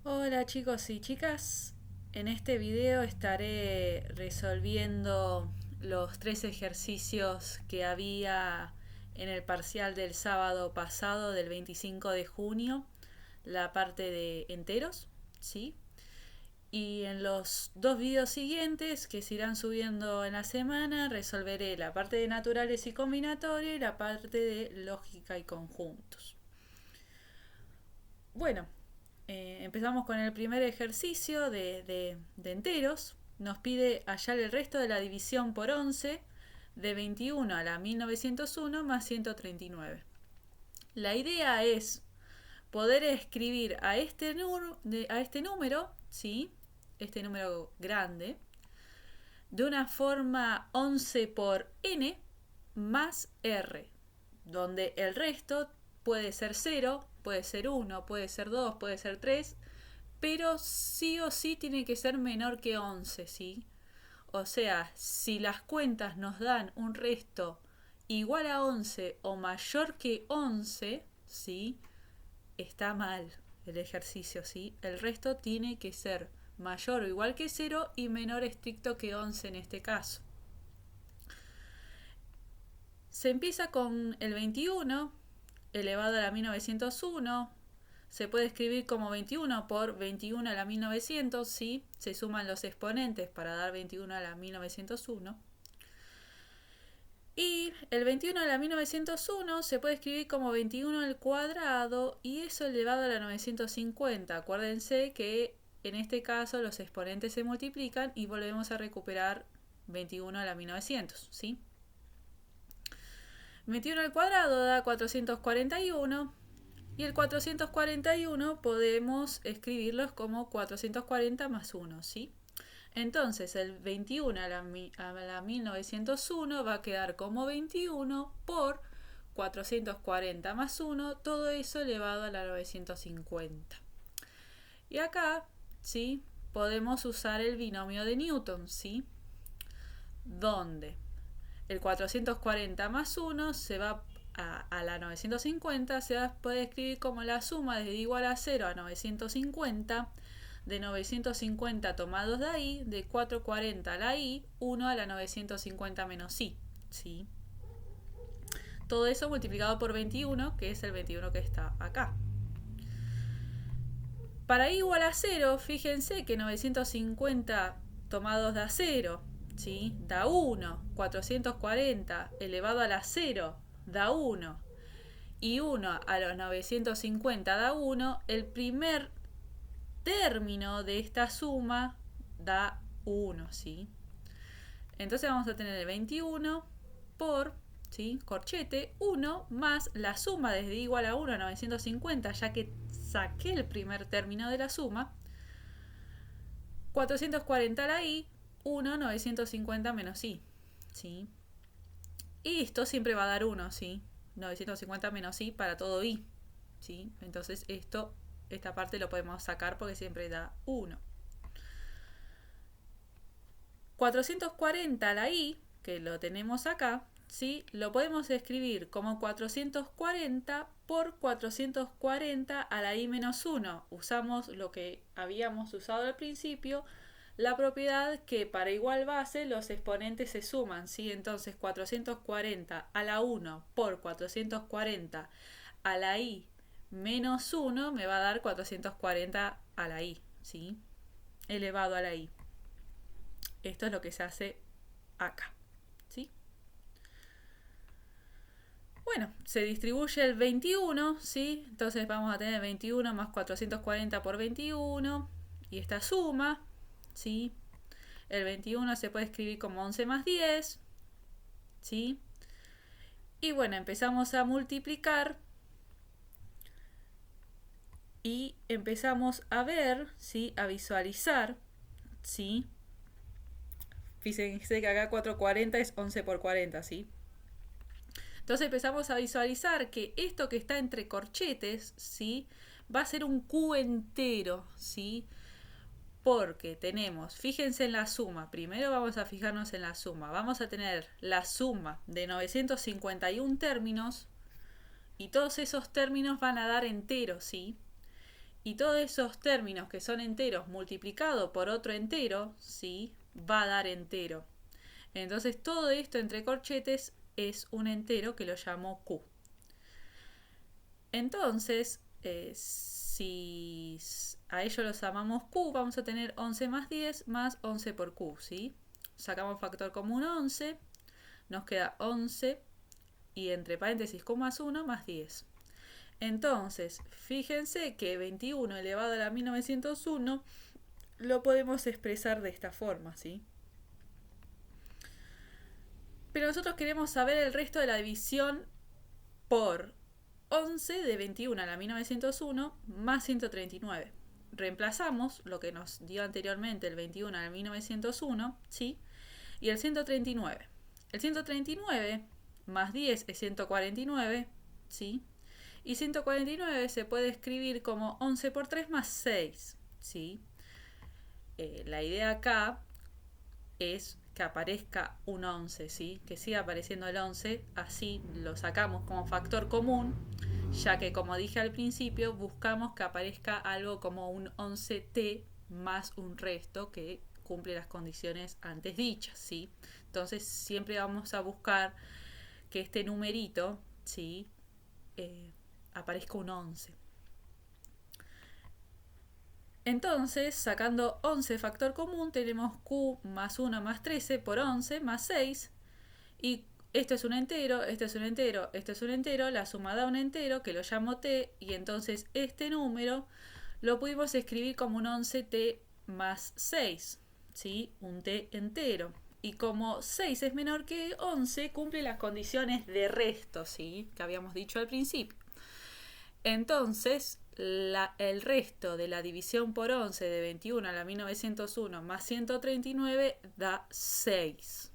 Hola chicos y chicas, en este video estaré resolviendo los tres ejercicios que había en el parcial del sábado pasado del 25 de junio, la parte de enteros, ¿sí? Y en los dos videos siguientes que se irán subiendo en la semana resolveré la parte de naturales y combinatoria y la parte de lógica y conjuntos. Bueno, empezamos con el primer ejercicio de enteros. Nos pide hallar el resto de la división por 11 de 21 a la 1901 más 139. La idea es poder escribir a este número, ¿sí? Este número grande, de una forma 11 por n más r, donde el resto puede ser 0, puede ser 1, puede ser 2, puede ser 3, pero sí o sí tiene que ser menor que 11, ¿sí? O sea, si las cuentas nos dan un resto igual a 11 o mayor que 11, ¿sí? Está mal el ejercicio, ¿sí? El resto tiene que ser mayor o igual que 0 y menor estricto que 11 en este caso. Se empieza con el 21 elevado a la 1901. Se puede escribir como 21 por 21 a la 1900, ¿sí? Se suman los exponentes para dar 21 a la 1901. Y el 21 a la 1901 se puede escribir como 21 al cuadrado y eso elevado a la 950. Acuérdense que en este caso los exponentes se multiplican y volvemos a recuperar 21 a la 1900, ¿sí? 21 al cuadrado da 441 y el 441 podemos escribirlos como 440 más 1, ¿sí? Entonces el 21 a la 1901 va a quedar como 21 por 440 más 1, todo eso elevado a la 950. Y acá, ¿sí? Podemos usar el binomio de Newton, ¿sí? Donde el 440 más 1 se va a la 950, se puede escribir como la suma desde igual a 0 a 950, de 950 tomados de ahí, de 440 a la i, 1 a la 950 menos i, ¿sí? Todo eso multiplicado por 21, que es el 21 que está acá. Para i igual a 0, fíjense que 950 tomados de a 0, ¿sí? Da 1, 440 elevado a la 0 da 1 y 1 a los 950 da 1, el primer término de esta suma da 1, ¿sí? Entonces vamos a tener el 21 por, ¿sí? Corchete, 1 más la suma desde igual a 1 a 950, ya que saqué el primer término de la suma, 440 a la i, 1, 950 menos i, ¿sí? Y esto siempre va a dar 1, ¿sí? 950 menos i para todo i, ¿sí? Entonces esta parte lo podemos sacar porque siempre da 1. 440 a la i, que lo tenemos acá, ¿sí? Lo podemos escribir como 440 por 440 a la i menos 1. Usamos lo que habíamos usado al principio, la propiedad que para igual base los exponentes se suman, ¿sí? Entonces 440 a la 1 por 440 a la i menos 1 me va a dar 440 a la i, ¿sí? Elevado a la i. Esto es lo que se hace acá, ¿sí? Bueno, se distribuye el 21, ¿sí? Entonces vamos a tener 21 más 440 por 21 y esta suma, ¿sí? El 21 se puede escribir como 11 más 10, ¿sí? Y bueno, empezamos a multiplicar y empezamos a ver, ¿sí? A visualizar, ¿sí? Fíjense que acá 440 es 11 por 40, ¿sí? Entonces empezamos a visualizar que esto que está entre corchetes, ¿sí? Va a ser un Q entero, ¿sí? Porque tenemos, fíjense en la suma, primero vamos a fijarnos en la suma, vamos a tener la suma de 951 términos y todos esos términos van a dar enteros, ¿sí? Y todos esos términos que son enteros multiplicado por otro entero, ¿sí? Va a dar entero. Entonces todo esto entre corchetes es un entero que lo llamo Q. Entonces, si a ello los llamamos Q, vamos a tener 11 más 10 más 11 por Q, ¿sí? Sacamos factor común 11, nos queda 11 y entre paréntesis Q más 1 más 10. Entonces, fíjense que 21 elevado a la 1901 lo podemos expresar de esta forma, ¿sí? Pero nosotros queremos saber el resto de la división por 11 de 21 a la 1901 más 139. Reemplazamos lo que nos dio anteriormente el 21 a la 1901, ¿sí? Y el 139. El 139 más 10 es 149, ¿sí? Y 149 se puede escribir como 11 por 3 más 6, ¿sí? La idea acá es que aparezca un 11, ¿sí? Que siga apareciendo el 11, así lo sacamos como factor común, ya que como dije al principio, buscamos que aparezca algo como un 11t más un resto que cumple las condiciones antes dichas, ¿sí? Entonces siempre vamos a buscar que este numerito, ¿sí? Aparezca un 11. Entonces, sacando 11 factor común, tenemos Q más 1 más 13 por 11 más 6. Y esto es un entero, esto es un entero, esto es un entero. La suma da un entero que lo llamo t. Y entonces este número lo pudimos escribir como un 11t más 6. ¿Sí? Un t entero. Y como 6 es menor que 11, cumple las condiciones de resto, ¿sí? Que habíamos dicho al principio. Entonces, el resto de la división por 11 de 21 a la 1901 más 139 da 6.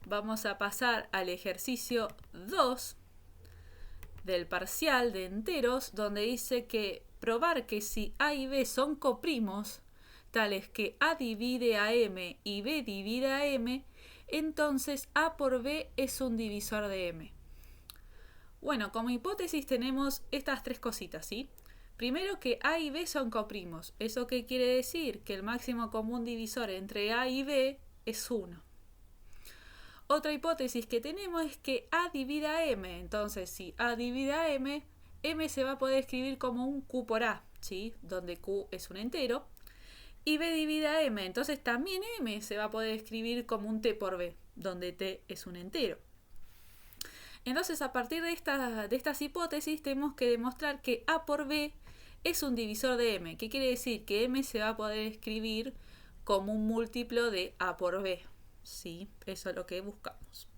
Vamos a pasar al ejercicio 2 del parcial de enteros, donde dice que probar que si A y B son coprimos, tales que A divide a M y B divide a M, entonces A por B es un divisor de M. Bueno, como hipótesis tenemos estas tres cositas, ¿sí? Primero que A y B son coprimos. ¿Eso qué quiere decir? Que el máximo común divisor entre A y B es 1. Otra hipótesis que tenemos es que A divide a M. Entonces, si A divide a M, M se va a poder escribir como un Q por A, ¿sí? Donde Q es un entero. Y B divide a M. Entonces también M se va a poder escribir como un T por B, donde T es un entero. Entonces, a partir de estas hipótesis, tenemos que demostrar que A por B es un divisor de M. ¿Qué quiere decir? Que M se va a poder escribir como un múltiplo de A por B. ¿Sí? Eso es lo que buscamos.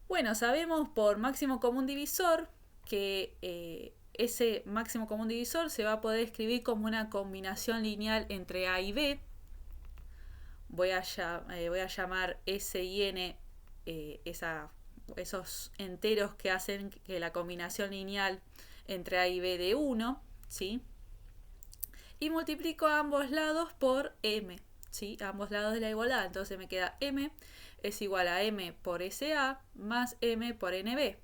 Bueno, sabemos por máximo común divisor que ese máximo común divisor se va a poder escribir como una combinación lineal entre A y B. Voy a llamar S y N esos enteros que hacen que la combinación lineal entre A y B de 1, ¿sí? Y multiplico a ambos lados por M, ¿sí? A ambos lados de la igualdad. Entonces me queda M es igual a M por SA más M por NB.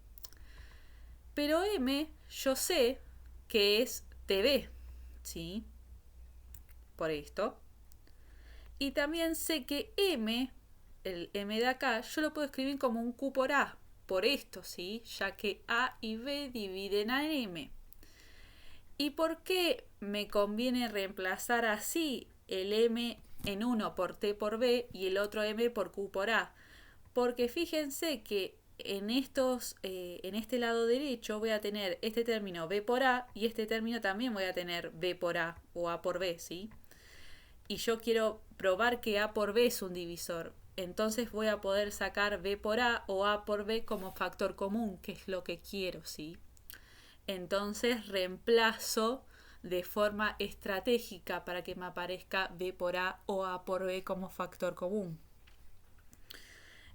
Pero M yo sé que es TB, ¿sí? Por esto. Y también sé que M, el M de acá, yo lo puedo escribir como un Q por A. Por esto, ¿sí? Ya que A y B dividen a M. ¿Y por qué me conviene reemplazar así el M en uno por T por B y el otro M por Q por A? Porque fíjense que en este lado derecho voy a tener este término B por A y este término también voy a tener B por A o A por B, ¿sí? Y yo quiero probar que A por B es un divisor. Entonces voy a poder sacar B por A o A por B como factor común, que es lo que quiero, ¿sí? Entonces reemplazo de forma estratégica para que me aparezca B por A o A por B como factor común.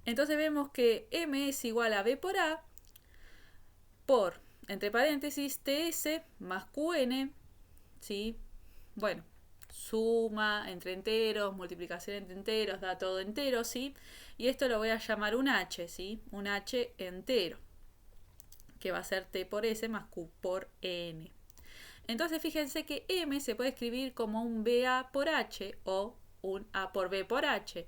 Entonces vemos que M es igual a B por A por, entre paréntesis, TS más QN, ¿sí? Bueno, suma entre enteros, multiplicación entre enteros, da todo entero, ¿sí? Y esto lo voy a llamar un H, ¿sí? Un H entero. que va a ser T por S más Q por N. Entonces fíjense que M se puede escribir como un BA por H o un A por B por H.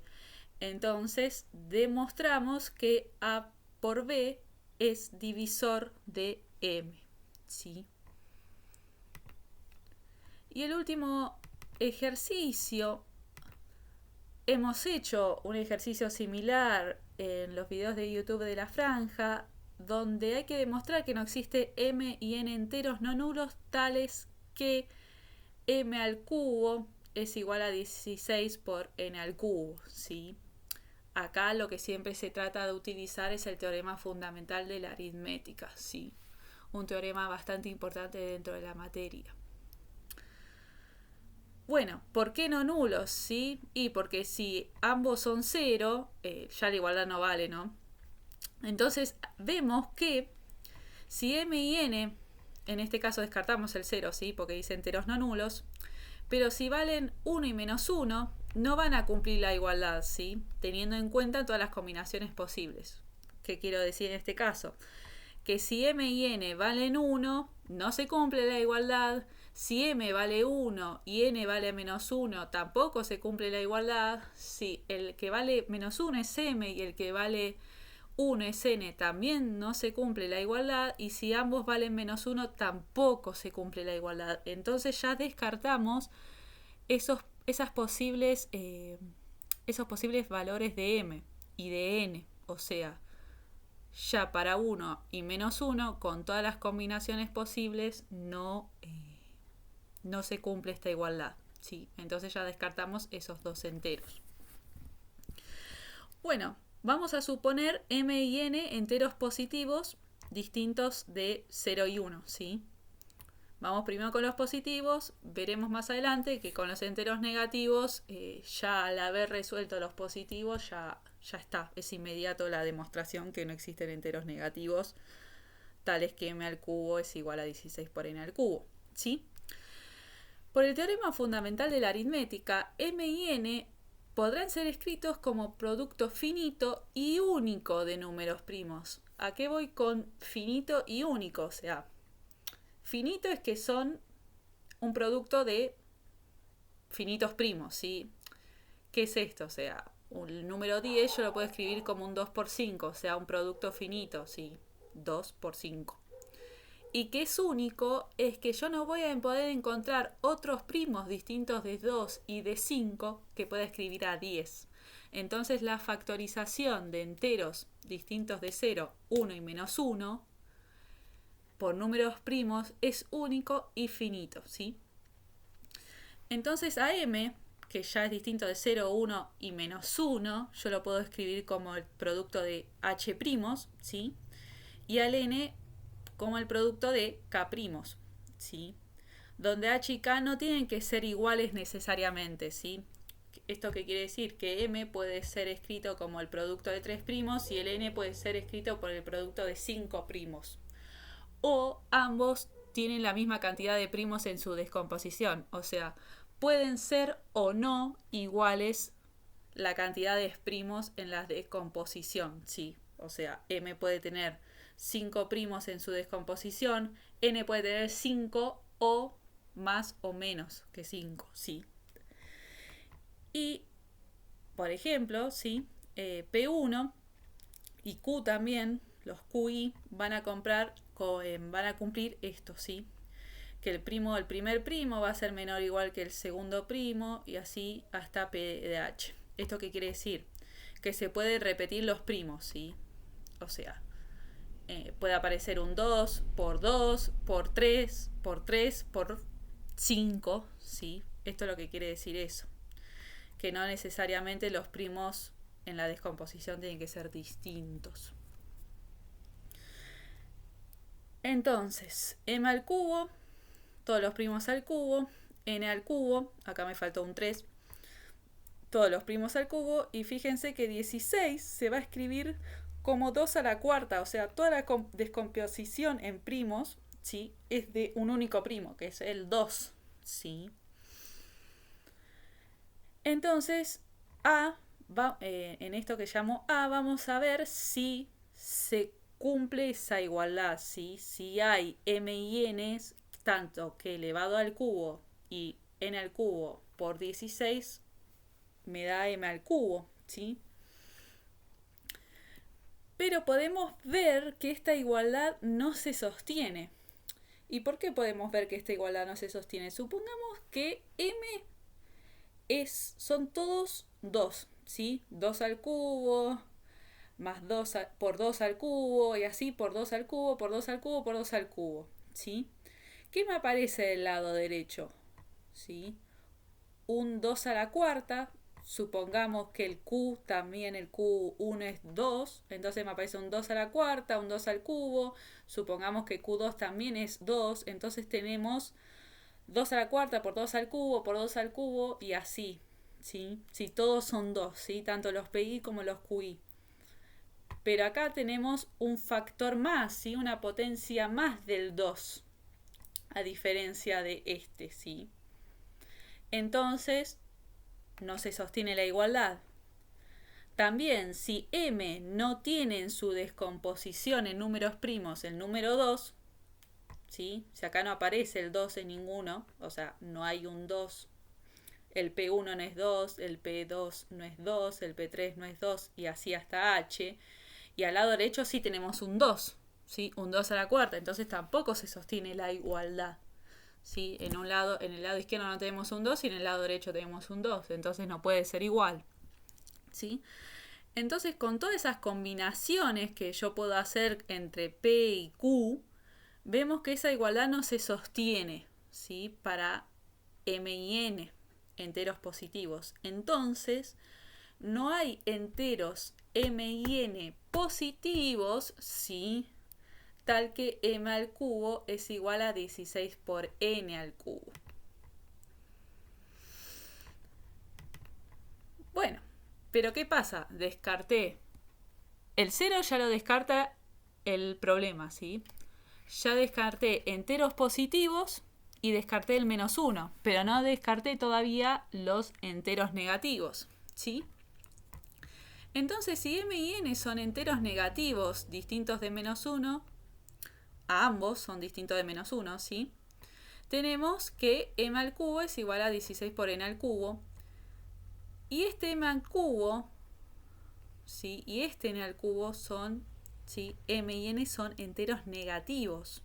Entonces demostramos que A por B es divisor de M, ¿sí? Y el último ejercicio, hemos hecho un ejercicio similar en los videos de YouTube de la franja, donde hay que demostrar que no existe m y n enteros no nulos tales que m al cubo es igual a 16 por n al cubo, ¿sí? Acá lo que siempre se trata de utilizar es el teorema fundamental de la aritmética, ¿sí? Un teorema bastante importante dentro de la materia. Bueno, ¿por qué no nulos? ¿Sí? Y porque si ambos son 0, ya la igualdad no vale, ¿no? Entonces vemos que si m y n, en este caso descartamos el 0, ¿sí? Porque dice enteros no nulos, pero si valen 1 y menos 1, no van a cumplir la igualdad, ¿sí? Teniendo en cuenta todas las combinaciones posibles. ¿Qué quiero decir en este caso? Que si m y n valen 1, no se cumple la igualdad. Si m vale 1 y n vale menos 1, tampoco se cumple la igualdad. Si el que vale menos 1 es m y el que vale 1 es n, también no se cumple la igualdad. Y si ambos valen menos 1, tampoco se cumple la igualdad. Entonces ya descartamos esos posibles valores de m y de n. O sea, ya para 1 y menos 1, con todas las combinaciones posibles, no se cumple esta igualdad, ¿sí? Entonces ya descartamos esos dos enteros. Bueno, vamos a suponer m y n enteros positivos distintos de 0 y 1, ¿sí? Vamos primero con los positivos, veremos más adelante que con los enteros negativos, ya al haber resuelto los positivos, ya está, es inmediato la demostración que no existen enteros negativos, tales que m al cubo es igual a 16 por n al cubo, ¿sí? Por el teorema fundamental de la aritmética, m y n podrán ser escritos como producto finito y único de números primos. ¿A qué voy con finito y único? O sea, finito es que son un producto de finitos primos, ¿sí? ¿Qué es esto? O sea, el número 10 yo lo puedo escribir como un 2 por 5, o sea, un producto finito, ¿sí? 2 por 5. Y que es único es que yo no voy a poder encontrar otros primos distintos de 2 y de 5 que pueda escribir a 10. Entonces la factorización de enteros distintos de 0, 1 y menos 1 por números primos es único y finito, ¿sí? Entonces a m, que ya es distinto de 0, 1 y menos 1, yo lo puedo escribir como el producto de h primos, ¿sí? Y al n como el producto de k primos, ¿sí? Donde h y k no tienen que ser iguales necesariamente, ¿sí? ¿Esto qué quiere decir? Que m puede ser escrito como el producto de 3 primos y el n puede ser escrito por el producto de 5 primos. O ambos tienen la misma cantidad de primos en su descomposición, o sea, pueden ser o no iguales la cantidad de primos en la descomposición, ¿sí? O sea, m puede tener 5 primos en su descomposición, n puede tener 5 o más o menos que 5, ¿sí? Y, por ejemplo, ¿sí? P1 y Q también, los QI van a cumplir esto, ¿sí? Que el primer primo va a ser menor o igual que el segundo primo y así hasta P de H. ¿Esto qué quiere decir? Que se pueden repetir los primos, ¿sí? O sea, puede aparecer un 2 por 2, por 3, por 3, por 5, ¿sí? Esto es lo que quiere decir eso. Que no necesariamente los primos en la descomposición tienen que ser distintos. Entonces, m al cubo, todos los primos al cubo, n al cubo, acá me faltó un 3, todos los primos al cubo, y fíjense que 16 se va a escribir como 2 a la cuarta, o sea, toda la descomposición en primos, ¿sí? Es de un único primo, que es el 2, ¿sí? Entonces, en esto que llamo A, vamos a ver si se cumple esa igualdad, ¿sí? Si hay m y n, tanto que elevado al cubo y n al cubo por 16 me da m al cubo, ¿sí? Pero podemos ver que esta igualdad no se sostiene. ¿Y por qué podemos ver que esta igualdad no se sostiene? Supongamos que m son todos 2, ¿sí? 2 al cubo, más 2 por 2 al cubo, y así por 2 al cubo, por 2 al cubo, por 2 al cubo, ¿sí? ¿Qué me aparece del lado derecho? ¿Sí? Un 2 a la cuarta, supongamos que el Q también, el Q1 es 2, entonces me aparece un 2 a la cuarta, un 2 al cubo, supongamos que Q2 también es 2, entonces tenemos 2 a la cuarta por 2 al cubo, por 2 al cubo, y así, ¿sí? Si todos son 2, ¿sí? Tanto los PI como los QI. Pero acá tenemos un factor más, ¿sí? Una potencia más del 2, a diferencia de este, ¿sí? Entonces, no se sostiene la igualdad. También, si m no tiene en su descomposición en números primos el número 2, ¿sí? Si acá no aparece el 2 en ninguno, o sea, no hay un 2, el P1 no es 2, el P2 no es 2, el P3 no es 2, y así hasta H. Y al lado derecho sí tenemos un 2, ¿sí? Un 2 a la cuarta, entonces tampoco se sostiene la igualdad. ¿Sí? En el lado izquierdo no tenemos un 2 y en el lado derecho tenemos un 2, entonces no puede ser igual. ¿Sí? Entonces, con todas esas combinaciones que yo puedo hacer entre P y Q, vemos que esa igualdad no se sostiene, ¿sí? Para m y n, enteros positivos. Entonces, no hay enteros m y n positivos, ¿sí? Tal que m al cubo es igual a 16 por n al cubo. Bueno, pero ¿qué pasa? Descarté. El 0 ya lo descarta el problema, ¿sí? Ya descarté enteros positivos y descarté el menos 1, pero no descarté todavía los enteros negativos, ¿sí? Entonces, si m y n son enteros negativos distintos de menos 1, a ambos son distintos de menos 1, ¿sí? Tenemos que m al cubo es igual a 16 por n al cubo. Y este m al cubo, ¿sí? Y este n al cubo son, ¿sí? M y n son enteros negativos.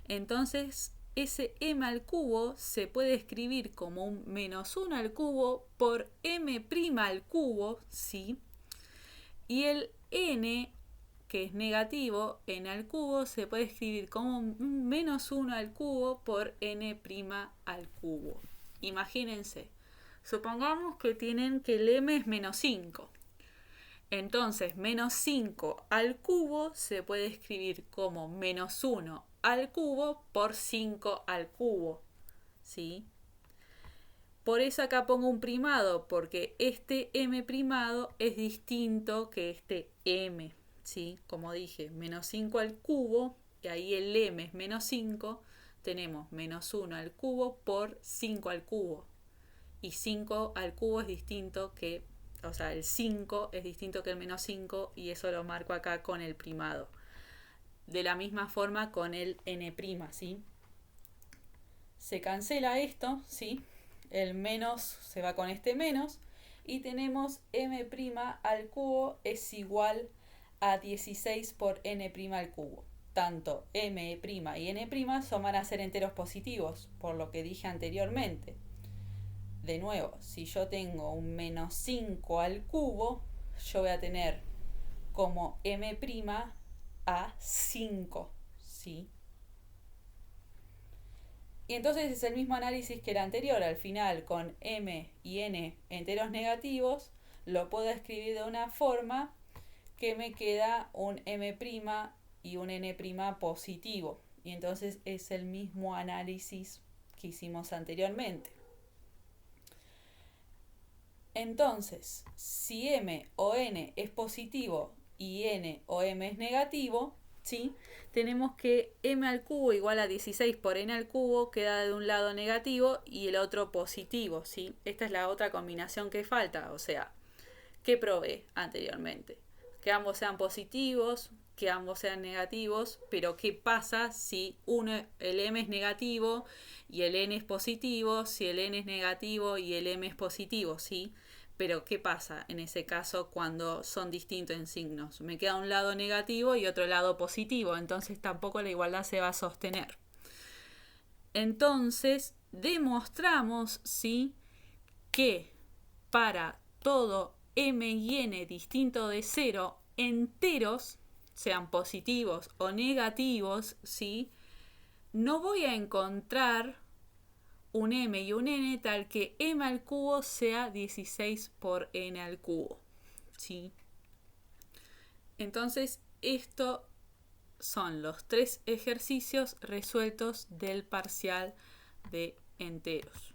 Entonces, ese m al cubo se puede escribir como un menos 1 al cubo por m' al cubo, ¿sí? Y el n, que es negativo, n al cubo, se puede escribir como un menos 1 al cubo por n' al cubo. Imagínense, supongamos que tienen que el m es menos 5. Entonces, menos 5 al cubo se puede escribir como menos 1 al cubo por 5 al cubo, ¿sí? Por eso acá pongo un primado, porque este m primado es distinto que este m, ¿sí? Como dije, menos 5 al cubo, y ahí el m es menos 5, tenemos menos 1 al cubo por 5 al cubo. Y 5 al cubo es distinto que, o sea, el 5 es distinto que el menos 5, y eso lo marco acá con el primado. De la misma forma con el n', ¿sí? Se cancela esto, ¿sí? El menos se va con este menos y tenemos m' al cubo es igual a 16 por n' al cubo. Tanto m' y n' van a ser enteros positivos, por lo que dije anteriormente. De nuevo, si yo tengo un menos 5 al cubo, yo voy a tener como m' a 5, ¿sí? Y entonces es el mismo análisis que el anterior. Al final, con m y n enteros negativos, lo puedo escribir de una forma que me queda un m' y un n' positivo. Y entonces es el mismo análisis que hicimos anteriormente. Entonces, si m o n es positivo y n o m es negativo, ¿sí? Tenemos que m al cubo igual a 16 por n al cubo queda de un lado negativo y el otro positivo, ¿sí? Esta es la otra combinación que falta, o sea, ¿qué probé anteriormente? Que ambos sean positivos, que ambos sean negativos, pero ¿qué pasa si el m es negativo y el n es positivo? Si el n es negativo y el m es positivo, ¿sí? Pero ¿qué pasa en ese caso cuando son distintos en signos? Me queda un lado negativo y otro lado positivo, entonces tampoco la igualdad se va a sostener. Entonces demostramos, ¿sí?, que para todo m y n distinto de 0, enteros, sean positivos o negativos, ¿sí?, no voy a encontrar un m y un n tal que m al cubo sea 16 por n al cubo, ¿sí? Entonces, estos son los 3 ejercicios resueltos del parcial de enteros.